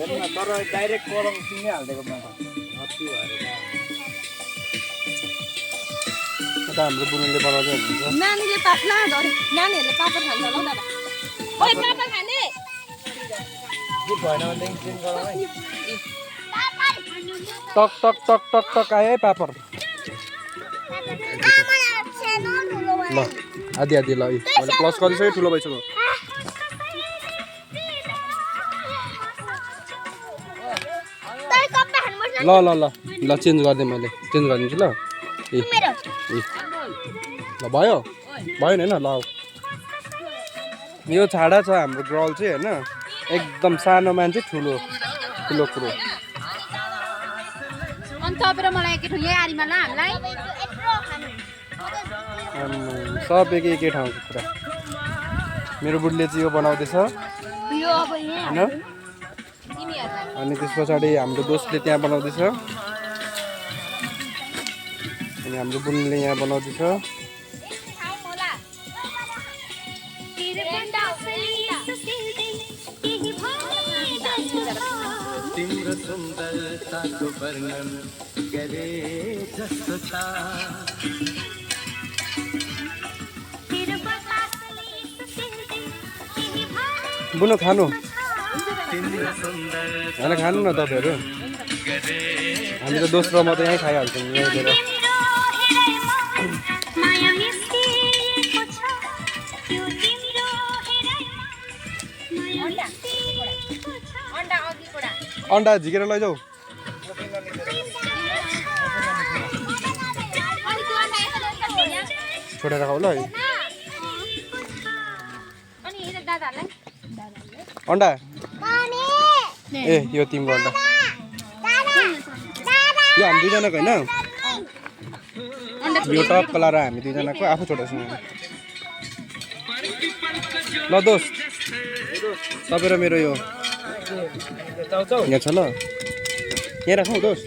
तर डाइरेक्ट गरम किनै हाल्दिएको म अति भएर त हाम्रो बुनुले बनाउँदै हुनुहुन्छ नानीले पाप्ला नानीहरूले पापड खान्छ होला दादा ओइ पापड खाने दुध भएन भनेदेखि चेन्ज गरौँ है टक टक टक टक टक आयो है पापड ल आधी आधी ल मैले प्लस गरिसकेँ ठुलो भइसक्यो ल ल ल ल चेन्ज गरिदिएँ मैले चेन्ज गरिदिन्छु ल ए ल भयो भयो नि होइन ल यो छाडा छ हाम्रो ग्रल चाहिँ होइन एकदम सानो मान्छे ठुलो ठुलो कुरो अनि तपाईँ र मलाई एकै यही आरीमा ल हामीलाई सब एकै ठाउँको कुरा मेरो बुढीले चाहिँ यो बनाउँदैछ यो अब यहाँ होइन अनि त्यस पछाडि हाम्रो दोस्तले त्यहाँ बनाउँदैछ अनि हाम्रो बुढीले यहाँ बनाउँदैछ तिम्रो सुन्दरताको वर्णन गरे जस्तो छ बुनु खानु तिम्रो सुन्दरता होइन खानु न तपाईँहरू हामी त दोस्रो म त यहीँ खाइहाल्छौँ यहीँ लिएर अन्डा झिकेर लैजाऊ छोडेर खाऊ ल अन्डा ए यो तिम्रो अन्डा यो हामी दुईजनाको होइन यो टप लाएर हामी दुईजनाको आफू छोडेछौँ ल दोस्त तपाईँ र मेरो यो यहाँ छ ल यहाँ राखौँ दोस्त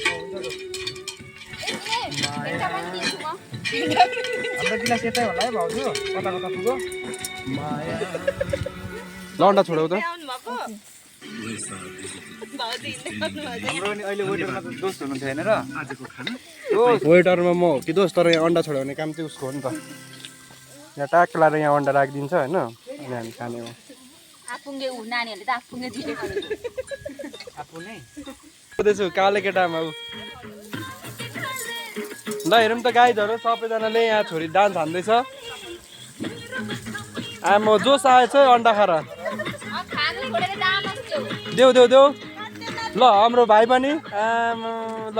हाम्रो गिलास यतै होला है भाउजू कता कता पुग्यो ल अन्डा छोड्यौ त हाम्रो नि अहिले वेटरमा त दोस्त हुनुहुन्थ्यो होइन र वेटरमा म कि दोस्त तर यहाँ अन्डा छोड्यो भने काम चाहिँ उसको हो नि त यहाँ ट्याक लाएर यहाँ अन्डा राखिदिन्छ होइन अनि हामी खाने हो आफुङ्गे नानीहरूले त आफुङ्गे दिएको आफू नै सोध्दैछु काले केटामा ऊ ल हेरौँ त गाइजहरू सबैजनाले यहाँ छोरी डान्स हान्दैछ आमा जोस आएछ है अन्डा खाएर देऊ देऊ देऊ ल हाम्रो भाइ पनि आमा ल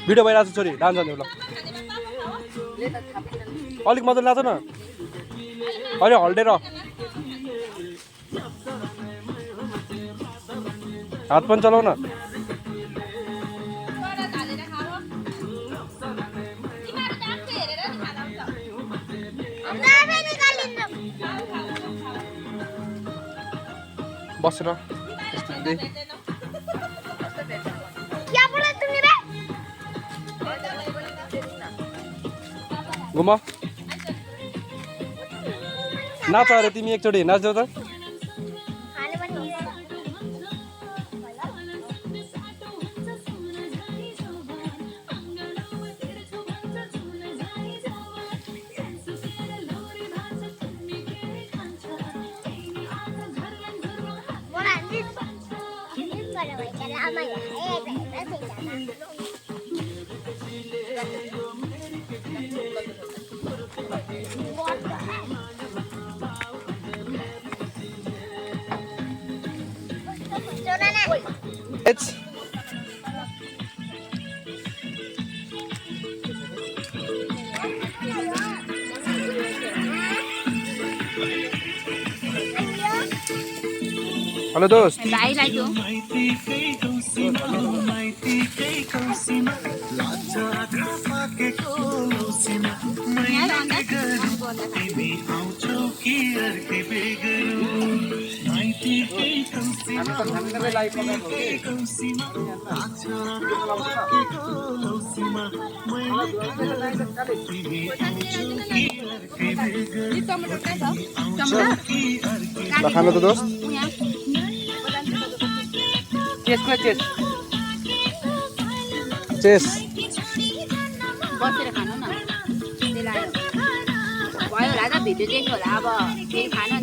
भिडियो भइरहेको छ छोरी डान्स हान्देऊ ल अलिक मजाले नाच न अहिले हल्डेर हात पनि चलाउ न बसेर घुम नाच अरे तिमी एकचोटि नाच्देऊ त It's हेलो दोस्त भाइलाई त्यो हामी त खानकै लागि पकाएको टमाटर कहाँ छ ल खानु त दोस्त चेसको चेस चेस बसेर खानु न त्यसलाई भयो होला त भिडियो देख्नु होला अब केही खानु